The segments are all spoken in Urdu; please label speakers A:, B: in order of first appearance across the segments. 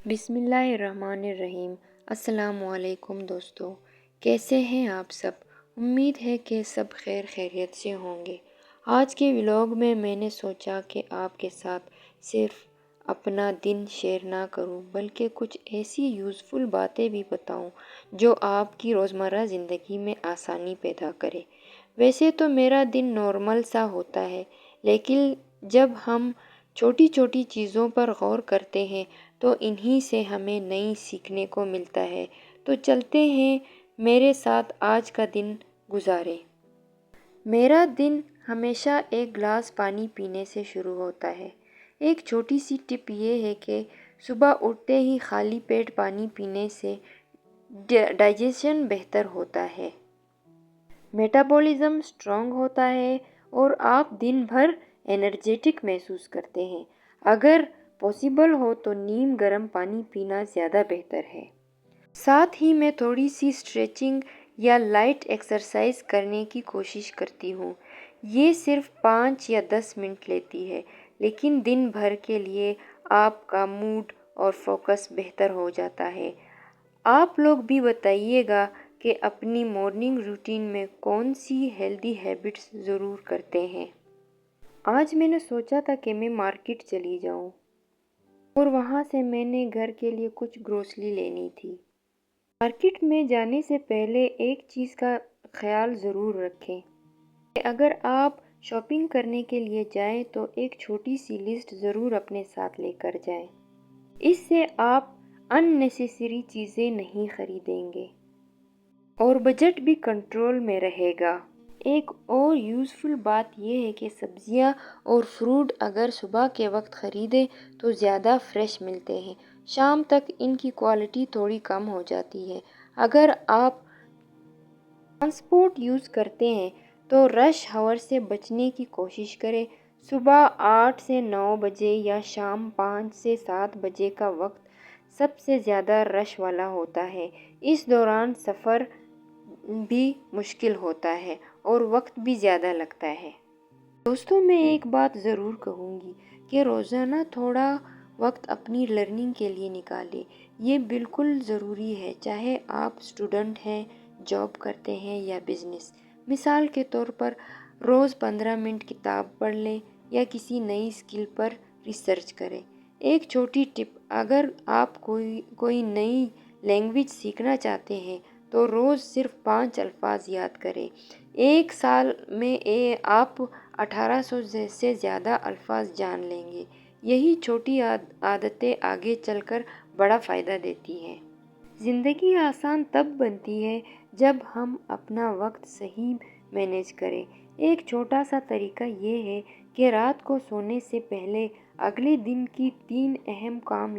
A: بسم اللہ الرحمن الرحیم۔ السلام علیکم دوستو، کیسے ہیں آپ سب؟ امید ہے کہ سب خیر خیریت سے ہوں گے۔ آج کے ولاگ میں نے سوچا کہ آپ کے ساتھ صرف اپنا دن شیئر نہ کروں بلکہ کچھ ایسی یوزفل باتیں بھی بتاؤں جو آپ کی روزمرہ زندگی میں آسانی پیدا کرے۔ ویسے تو میرا دن نارمل سا ہوتا ہے، لیکن جب ہم چھوٹی چھوٹی چیزوں پر غور کرتے ہیں تو انہی سے ہمیں نئی سیکھنے کو ملتا ہے۔ تو چلتے ہیں میرے ساتھ آج کا دن گزاریں۔ میرا دن ہمیشہ ایک گلاس پانی پینے سے شروع ہوتا ہے۔ ایک چھوٹی سی ٹپ یہ ہے کہ صبح اٹھتے ہی خالی پیٹ پانی پینے سے ڈائجیشن بہتر ہوتا ہے، میٹابولزم اسٹرانگ ہوتا ہے اور آپ دن بھر انرجیٹک محسوس کرتے ہیں۔ اگر پاسبل ہو تو نیم گرم پانی پینا زیادہ بہتر ہے۔ ساتھ ہی میں تھوڑی سی اسٹریچنگ یا لائٹ ایکسرسائز کرنے کی کوشش کرتی ہوں۔ یہ صرف 5 یا 10 منٹ لیتی ہے، لیکن دن بھر کے لیے آپ کا موڈ اور فوکس بہتر ہو جاتا ہے۔ آپ لوگ بھی بتائیے گا کہ اپنی مارننگ روٹین میں کون سی ہیلدی ہیبٹس ضرور کرتے ہیں۔ آج میں نے سوچا تھا کہ میں مارکیٹ چلی جاؤں اور وہاں سے میں نے گھر کے لیے کچھ گروسری لینی تھی۔ مارکیٹ میں جانے سے پہلے ایک چیز کا خیال ضرور رکھیں کہ اگر آپ شاپنگ کرنے کے لیے جائیں تو ایک چھوٹی سی لسٹ ضرور اپنے ساتھ لے کر جائیں۔ اس سے آپ ان نیسیسری چیزیں نہیں خریدیں گے اور بجٹ بھی کنٹرول میں رہے گا۔ ایک اور یوزفل بات یہ ہے کہ سبزیاں اور فروٹ اگر صبح کے وقت خریدیں تو زیادہ فریش ملتے ہیں، شام تک ان کی کوالٹی تھوڑی کم ہو جاتی ہے۔ اگر آپ ٹرانسپورٹ یوز کرتے ہیں تو رش ہاور سے بچنے کی کوشش کریں۔ صبح 8 سے 9 بجے یا شام 5 سے 7 بجے کا وقت سب سے زیادہ رش والا ہوتا ہے۔ اس دوران سفر بھی مشکل ہوتا ہے اور وقت بھی زیادہ لگتا ہے۔ دوستوں، میں ایک بات ضرور کہوں گی کہ روزانہ تھوڑا وقت اپنی لرننگ کے لیے نکالیں۔ یہ بالکل ضروری ہے، چاہے آپ اسٹوڈنٹ ہیں، جاب کرتے ہیں یا بزنس۔ مثال کے طور پر روز 15 منٹ کتاب پڑھ لیں یا کسی نئی اسکل پر ریسرچ کریں۔ ایک چھوٹی ٹپ، اگر آپ کوئی نئی لینگویج سیکھنا چاہتے ہیں تو روز صرف 5 الفاظ یاد کریں۔ ایک سال میں آپ 1800 سے زیادہ الفاظ جان لیں گے۔ یہی چھوٹی عادتیں آگے چل کر بڑا فائدہ دیتی ہیں۔ زندگی آسان تب بنتی ہے جب ہم اپنا وقت صحیح مینیج کریں۔ ایک چھوٹا سا طریقہ یہ ہے کہ رات کو سونے سے پہلے اگلے دن کی 3 اہم کام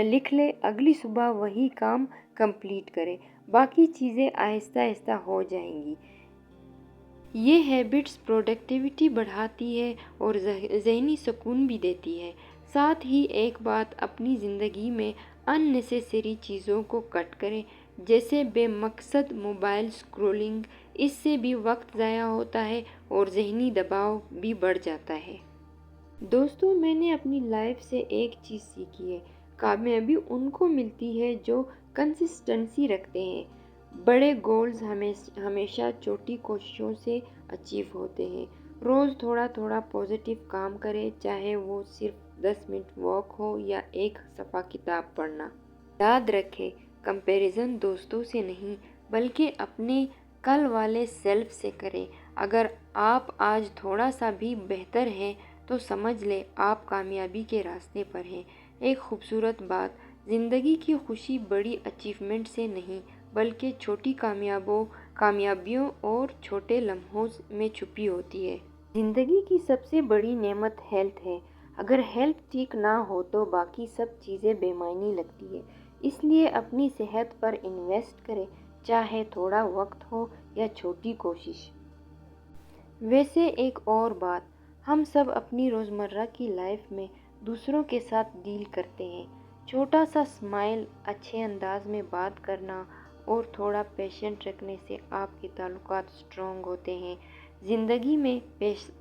A: لکھ لیں۔ اگلی صبح وہی کام کمپلیٹ کریں، باقی چیزیں آہستہ آہستہ ہو جائیں گی۔ یہ ہیبٹس پروڈکٹیوٹی بڑھاتی ہے اور ذہنی سکون بھی دیتی ہے۔ ساتھ ہی ایک بات، اپنی زندگی میں ان نیسیسری چیزوں کو کٹ کریں، جیسے بے مقصد موبائل اسکرولنگ۔ اس سے بھی وقت ضائع ہوتا ہے اور ذہنی دباؤ بھی بڑھ جاتا ہے۔ دوستو، میں نے اپنی لائف سے ایک چیز سیکھی ہے، کامیابی ان کو ملتی ہے جو کنسسٹنسی رکھتے ہیں۔ بڑے گولز ہمیشہ چھوٹی کوششوں سے اچیو ہوتے ہیں۔ روز تھوڑا تھوڑا پازیٹیو کام کریں، چاہے وہ صرف 10 منٹ واک ہو یا ایک صفحہ کتاب پڑھنا۔ یاد رکھیں، کمپیریزن دوستوں سے نہیں بلکہ اپنے کل والے سیلف سے کریں۔ اگر آپ آج تھوڑا سا بھی بہتر ہیں تو سمجھ لیں آپ کامیابی کے راستے پر ہیں۔ ایک خوبصورت بات، زندگی کی خوشی بڑی اچیومنٹ سے نہیں بلکہ چھوٹی کامیابیوں اور چھوٹے لمحوں میں چھپی ہوتی ہے۔ زندگی کی سب سے بڑی نعمت ہیلتھ ہے۔ اگر ہیلتھ ٹھیک نہ ہو تو باقی سب چیزیں بے معنی لگتی ہے۔ اس لیے اپنی صحت پر انویسٹ کریں، چاہے تھوڑا وقت ہو یا چھوٹی کوشش۔ ویسے ایک اور بات، ہم سب اپنی روزمرہ کی لائف میں دوسروں کے ساتھ ڈیل کرتے ہیں۔ چھوٹا سا اسمائل، اچھے انداز میں بات کرنا اور تھوڑا پیشنٹ رکھنے سے آپ کے تعلقات اسٹرانگ ہوتے ہیں۔ زندگی میں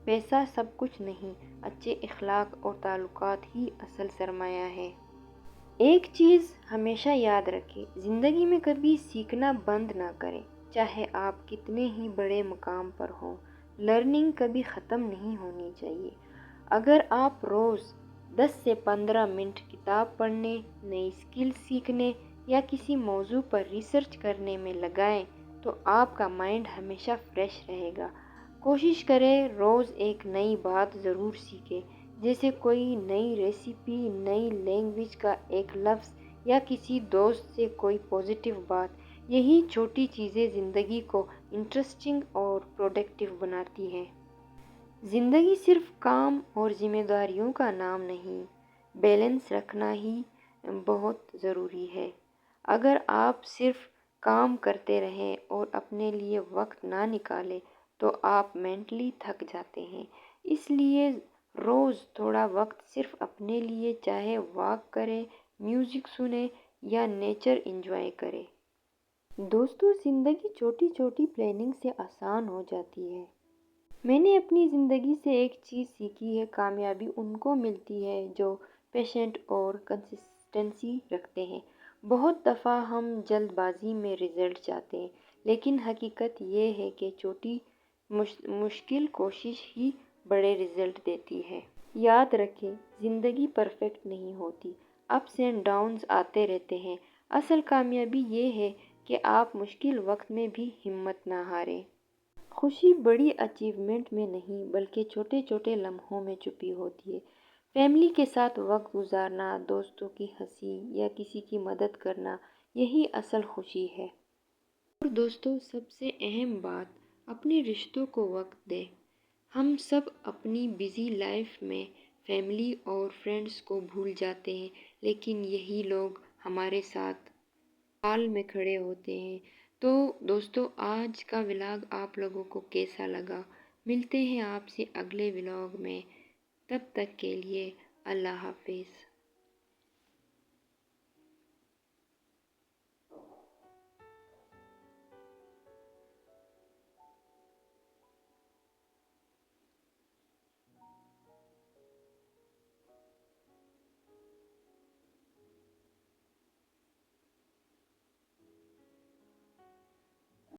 A: پیسہ سب کچھ نہیں، اچھے اخلاق اور تعلقات ہی اصل سرمایہ ہے۔ ایک چیز ہمیشہ یاد رکھیں، زندگی میں کبھی سیکھنا بند نہ کریں، چاہے آپ کتنے ہی بڑے مقام پر ہوں، لرننگ کبھی ختم نہیں ہونی چاہیے۔ اگر آپ روز 10 سے 15 منٹ کتاب پڑھنے، نئی اسکل سیکھنے یا کسی موضوع پر ریسرچ کرنے میں لگائیں تو آپ کا مائنڈ ہمیشہ فریش رہے گا۔ کوشش کریں روز ایک نئی بات ضرور سیکھیں، جیسے کوئی نئی ریسیپی، نئی لینگویج کا ایک لفظ یا کسی دوست سے کوئی پازیٹیو بات۔ یہی چھوٹی چیزیں زندگی کو انٹرسٹنگ اور پروڈکٹیو بناتی ہیں۔ زندگی صرف کام اور ذمہ داریوں کا نام نہیں، بیلنس رکھنا ہی بہت ضروری ہے۔ اگر آپ صرف کام کرتے رہیں اور اپنے لیے وقت نہ نکالیں تو آپ مینٹلی تھک جاتے ہیں۔ اس لیے روز تھوڑا وقت صرف اپنے لیے، چاہے واک کریں، میوزک سنیں یا نیچر انجوائے کریں۔ دوستو، زندگی چھوٹی چھوٹی پلاننگ سے آسان ہو جاتی ہے۔ میں نے اپنی زندگی سے ایک چیز سیکھی ہے، کامیابی ان کو ملتی ہے جو پیشنٹ اور کنسسٹنسی رکھتے ہیں۔ بہت دفعہ ہم جلد بازی میں رزلٹ چاہتے ہیں، لیکن حقیقت یہ ہے کہ چھوٹی مشکل کوشش ہی بڑے رزلٹ دیتی ہے۔ یاد رکھیں، زندگی پرفیکٹ نہیں ہوتی، اپس اینڈ ڈاؤنز آتے رہتے ہیں۔ اصل کامیابی یہ ہے کہ آپ مشکل وقت میں بھی ہمت نہ ہاریں۔ خوشی بڑی اچیومنٹ میں نہیں بلکہ چھوٹے چھوٹے لمحوں میں چھپی ہوتی ہے۔ فیملی کے ساتھ وقت گزارنا، دوستوں کی ہنسی یا کسی کی مدد کرنا، یہی اصل خوشی ہے۔ اور دوستو، سب سے اہم بات، اپنے رشتوں کو وقت دیں۔ ہم سب اپنی بزی لائف میں فیملی اور فرینڈز کو بھول جاتے ہیں، لیکن یہی لوگ ہمارے ساتھ حال میں کھڑے ہوتے ہیں۔ تو دوستو، آج کا ولاگ آپ لوگوں کو کیسا لگا؟ ملتے ہیں آپ سے اگلے ولاگ میں، تب تک کے لیے اللہ حافظ۔